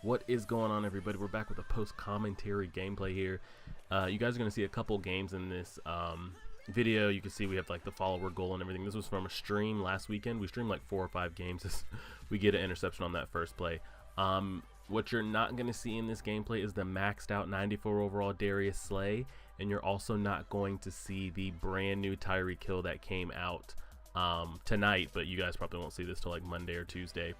What is going on, everybody? We're back with a post-commentary gameplay here. You guys are going to see a couple games in this video. You can see we have like the follower goal and everything. This was from a stream last weekend. We streamed like 4 or 5 games. We get an interception on that first play. What you're not going to see in this gameplay is the maxed out 94 overall Darius Slay, and you're also not going to see the brand new Tyreek Hill that came out tonight, but you guys probably won't see this till like Monday or Tuesday.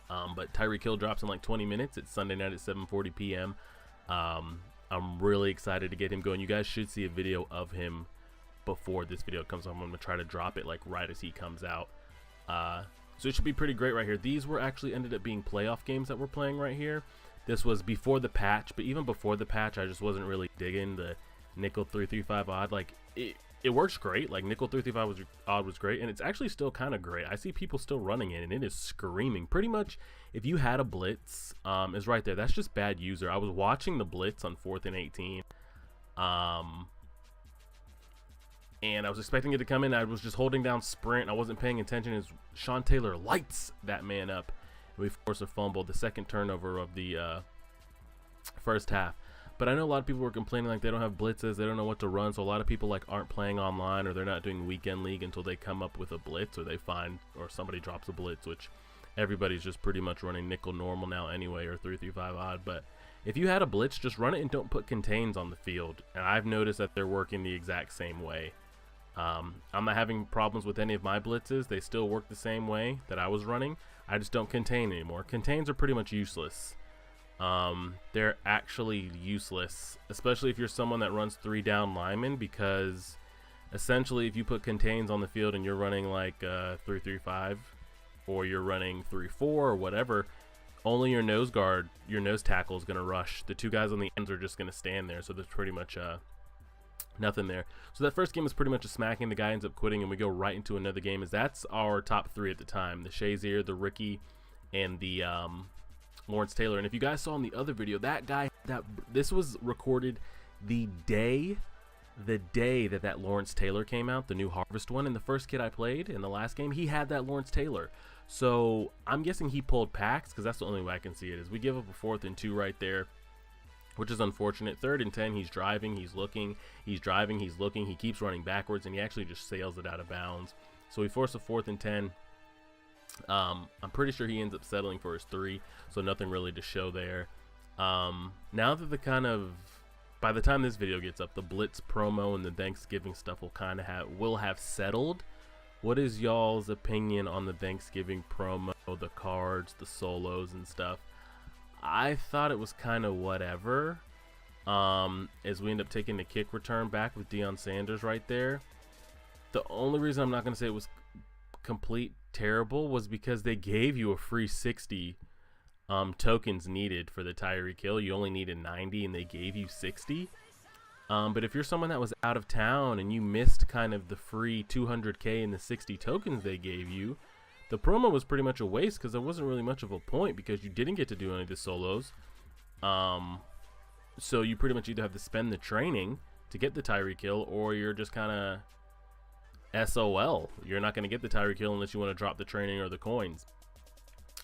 But Tyreek Hill drops in like 20 minutes. It's Sunday night at 7:40 p.m. I'm really excited to get him going. You guys should see a video of him before this video comes out. I'm going to try to drop it like right as he comes out. So it should be pretty great right here. These were actually ended up being playoff games that we're playing right here. This was before the patch, but even before the patch, I just wasn't really digging the nickel 335 odd. Like it works great. Like nickel 335 odd was great, and it's actually still kind of great. I see people still running it, and it is screaming. Pretty much, if you had a blitz, is right there. That's just bad user. I was watching the blitz on 4th and 18, and I was expecting it to come in. I was just holding down sprint. I wasn't paying attention as Sean Taylor lights that man up. We force a fumble, the second turnover of the first half. But I know a lot of people were complaining like they don't have blitzes, they don't know what to run, so a lot of people like aren't playing online, or they're not doing weekend league until they come up with a blitz, or they find, or somebody drops a blitz, which everybody's just pretty much running nickel normal now anyway, or 335 odd. But if you had a blitz, just run it and don't put contains on the field. And I've noticed that they're working the exact same way. I'm not having problems with any of my blitzes. They still work the same way that I was running. I just don't contain anymore. Contains are pretty much useless. They're actually useless, especially if you're someone that runs 3 down linemen, because essentially if you put contains on the field and you're running like 3-3-5, or you're running 3-4 or whatever, only your nose guard, your nose tackle is going to rush. The 2 guys on the ends are just going to stand there, so there's pretty much nothing there. So that first game is pretty much a smacking. The guy ends up quitting, and we go right into another game. That's our top 3 at the time: the Shazier, the Ricky, and the Lawrence Taylor. And if you guys saw in the other video, that guy, this was recorded the day that Lawrence Taylor came out, the new Harvest one. And the first kid I played in the last game, he had that Lawrence Taylor. So I'm guessing he pulled packs, because that's the only way I can see it. Is we give up a 4th and 2 right there, which is unfortunate. 3rd and 10, he's driving, he's looking, he's driving, he's looking, he keeps running backwards, and he actually just sails it out of bounds. So we force a 4th and 10. I'm pretty sure he ends up settling for his 3, so nothing really to show there. Now that by the time this video gets up, the blitz promo and the Thanksgiving stuff will have settled. What is y'all's opinion on the Thanksgiving promo, the cards, the solos and stuff? I thought it was kind of whatever, as we end up taking the kick return back with Deion Sanders right there. The only reason I'm not going to say it was complete terrible was because they gave you a free 60 tokens needed for the Tyreek Hill. You only needed 90 and they gave you 60. But if you're someone that was out of town and you missed kind of the free 200k and the 60 tokens they gave you, the promo was pretty much a waste, because there wasn't really much of a point, because you didn't get to do any of the solos. So you pretty much either have to spend the training to get the Tyreek Hill, or you're just kind of SOL. You're not going to get the Tyreek Hill unless you want to drop the training or the coins.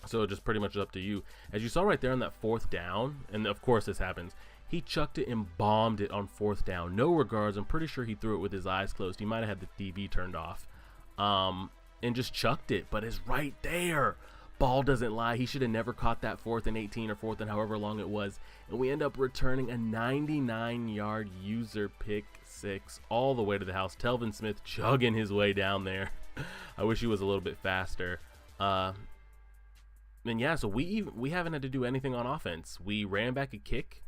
So just pretty much up to you. As you saw right there on that 4th down, and of course this happens, he chucked it and bombed it on 4th down. No regards. I'm pretty sure he threw it with his eyes closed. He might have had the TV turned off. And just chucked it, but it's right there. Ball doesn't lie. He should have never caught that 4th and 18 or 4th and however long it was. And we end up returning a 99-yard user pick 6 all the way to the house. Telvin Smith chugging his way down there. I wish he was a little bit faster. And yeah, so we haven't had to do anything on offense. We ran back a kick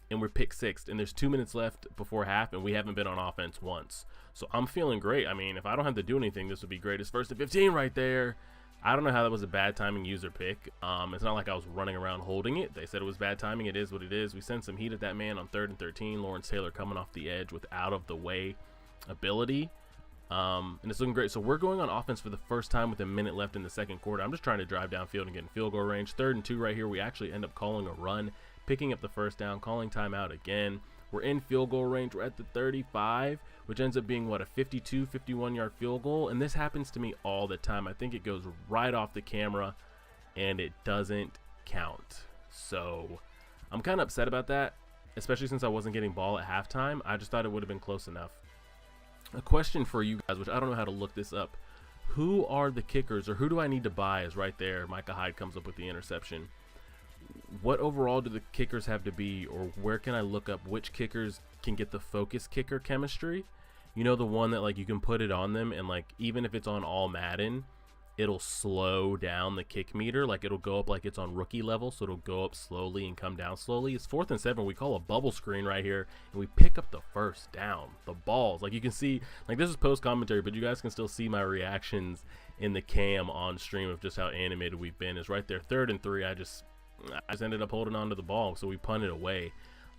and we're pick 6'd, and there's 2 minutes left before half, and we haven't been on offense once. So I'm feeling great. I mean, if I don't have to do anything, this would be great. It's 1st and 15 right there. I don't know how that was a bad timing user pick. It's not like I was running around holding it. They said it was bad timing. It is what it is. We sent some heat at that man on 3rd and 13. Lawrence Taylor coming off the edge with out of the way ability. And it's looking great. So we're going on offense for the first time with a minute left in the second quarter. I'm just trying to drive downfield and get in field goal range. 3rd and 2 right here. We actually end up calling a run, picking up the first down, calling timeout again. We're in field goal range. We're at the 35, which ends up being, what, a 52, 51-yard field goal. And this happens to me all the time. I think it goes right off the camera, and it doesn't count. So I'm kind of upset about that, especially since I wasn't getting ball at halftime. I just thought it would have been close enough. A question for you guys, which I don't know how to look this up. Who are the kickers, or who do I need to buy? Is right there. Micah Hyde comes up with the interception. What overall do the kickers have to be, or where can I look up which kickers can get the focus kicker chemistry? You know, the one that like you can put it on them and like even if it's on all Madden, it'll slow down the kick meter. Like it'll go up like it's on rookie level, so it'll go up slowly and come down slowly. It's 4th and 7. We call a bubble screen right here, and we pick up the first down. The balls, like you can see, like this is post commentary, but you guys can still see my reactions in the cam on stream of just how animated we've been. Is right there, 3rd and 3. I just ended up holding on to the ball, so we punted away.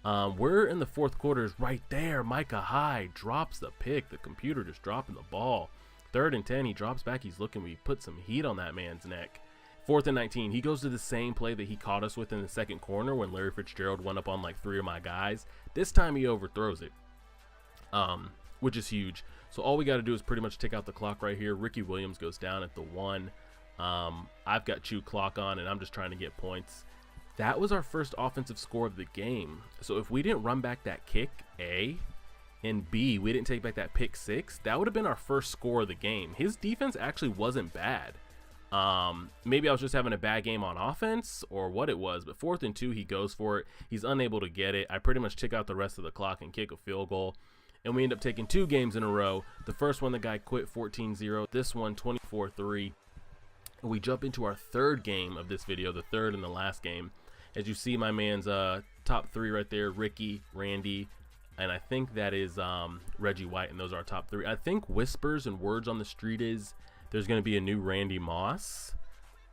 We're in the 4th quarter. Is right there. Micah Hyde drops the pick. The computer just dropping the ball. 3rd and 10, he drops back, he's looking, we put some heat on that man's neck. 4th and 19, he goes to the same play that he caught us with in the second corner when Larry Fitzgerald went up on like 3 of my guys. This time he overthrows it, which is huge. So all we got to do is pretty much tick out the clock right here. Ricky Williams goes down at the 1. I've got chew clock on, and I'm just trying to get points. That was our first offensive score of the game. So if we didn't run back that kick, A, and B, we didn't take back that pick 6, that would have been our first score of the game. His defense actually wasn't bad. Maybe I was just having a bad game on offense or what it was, but 4th and 2, he goes for it. He's unable to get it. I pretty much tick out the rest of the clock and kick a field goal, and we end up taking 2 games in a row. The first one, the guy quit 14-0. This one, 24-3. And we jump into our 3rd game of this video, the 3rd and the last game. As you see, my man's top 3 right there, Ricky, Randy, and I think that is Reggie White, and those are our top 3. I think whispers and words on the street is there's going to be a new Randy Moss.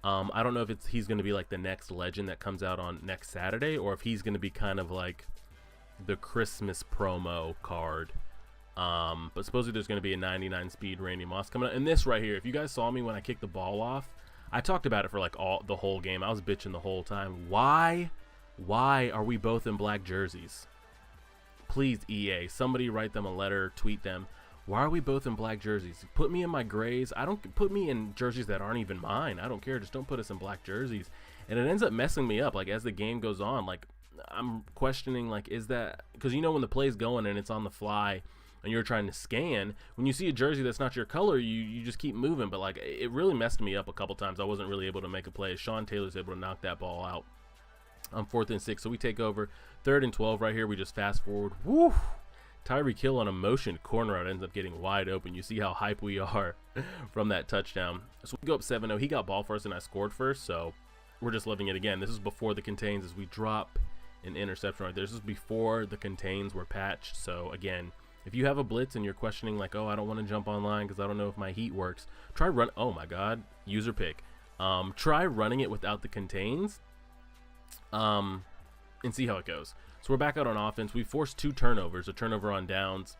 I don't know if he's going to be like the next legend that comes out on next Saturday, or if he's going to be kind of like the Christmas promo card. But supposedly there's going to be a 99 speed Randy Moss coming out. And this right here, if you guys saw me when I kicked the ball off, I talked about it for like the whole game. I was bitching the whole time. Why are we both in black jerseys? Please, EA, somebody write them a letter, tweet them. Why are we both in black jerseys? Put me in my grays. Put me in jerseys that aren't even mine. I don't care. Just don't put us in black jerseys. And it ends up messing me up. Like as the game goes on, like I'm questioning, like, is that because you know when the play's going and it's on the fly and you're trying to scan, when you see a jersey that's not your color, you just keep moving. But like it really messed me up a couple times. I wasn't really able to make a play. Sean Taylor's able to knock that ball out on 4th and 6, so we take over. 3rd and 12 right here. We just fast forward. Woo! Tyreek Hill on a motion corner out ends up getting wide open. You see how hype we are from that touchdown. So we go up 7-0. He got ball first and I scored first, so we're just living it again. This is before the contains as we drop an interception right there. This is before the contains were patched. So again, if you have a blitz and you're questioning like, oh, I don't want to jump online because I don't know if my heat works, try run. Oh my God, user pick. Try running it without the contains. And see how it goes. So we're back out on offense. We forced 2 turnovers, a turnover on downs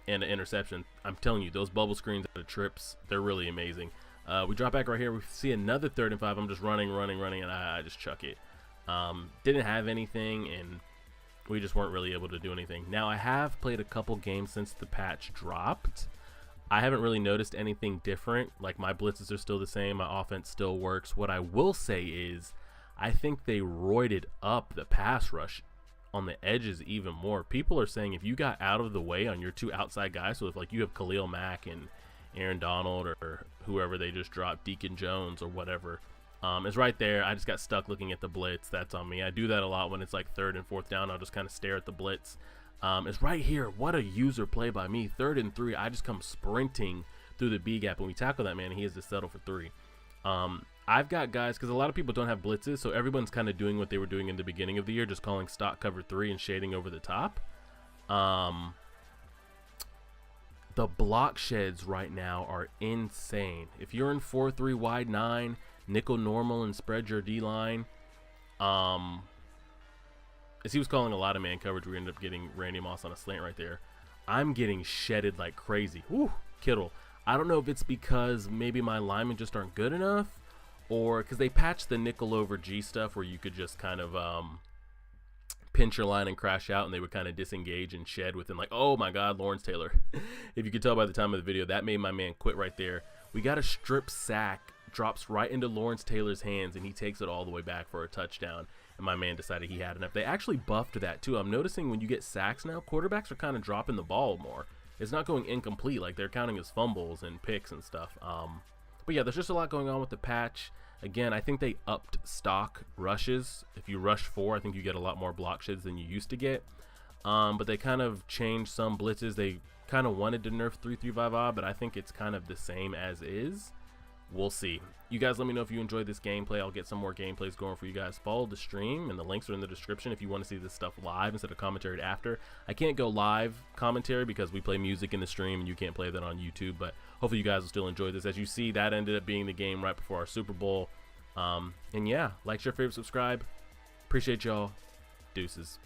and an interception. I'm telling you, those bubble screens out of trips, they're really amazing. We drop back right here. We see another 3rd and 5. I'm just running, and I just chuck it. Didn't have anything, and we just weren't really able to do anything. Now, I have played a couple games since the patch dropped. I haven't really noticed anything different. Like, my blitzes are still the same. My offense still works. What I will say is I think they roided up the pass rush on the edges even more. People are saying if you got out of the way on your 2 outside guys, so if like you have Khalil Mack and Aaron Donald or whoever they just dropped, Deacon Jones or whatever, is right there. I just got stuck looking at the blitz. That's on me. I do that a lot when it's like 3rd and 4th down. I'll just kind of stare at the blitz. It's right here. What a user play by me. 3rd and 3. I just come sprinting through the B gap and we tackle that man, and he has to settle for 3. I've got guys, because a lot of people don't have blitzes, so everyone's kind of doing what they were doing in the beginning of the year, just calling stock cover 3 and shading over the top. The block sheds right now are insane. If you're in 4-3 wide 9, nickel normal and spread your D-line, as he was calling a lot of man coverage, we ended up getting Randy Moss on a slant right there. I'm getting shedded like crazy. Woo, Kittle. I don't know if it's because maybe my linemen just aren't good enough, or because they patched the nickel over G stuff where you could just kind of pinch your line and crash out, and they would kind of disengage and shed within like, oh my God, Lawrence Taylor. If you could tell by the time of the video, that made my man quit right there. We got a strip sack, drops right into Lawrence Taylor's hands, and he takes it all the way back for a touchdown. and my man decided he had enough. They actually buffed that too. I'm noticing when you get sacks now, quarterbacks are kind of dropping the ball more. It's not going incomplete, like they're counting as fumbles and picks and stuff. But yeah, there's just a lot going on with the patch. Again, I think they upped stock rushes. If you rush 4, I think you get a lot more block sheds than you used to get. But they kind of changed some blitzes. They kind of wanted to nerf 3-3-5 but I think it's kind of the same as is. We'll see. You guys let me know if you enjoyed this gameplay. I'll get some more gameplays going for you guys. Follow the stream, and the links are in the description if you want to see this stuff live instead of commentary after. I can't go live commentary because we play music in the stream and you can't play that on YouTube, but hopefully you guys will still enjoy this. As you see, that ended up being the game right before our Super Bowl. And yeah, like, share, favorite, subscribe. Appreciate y'all. Deuces.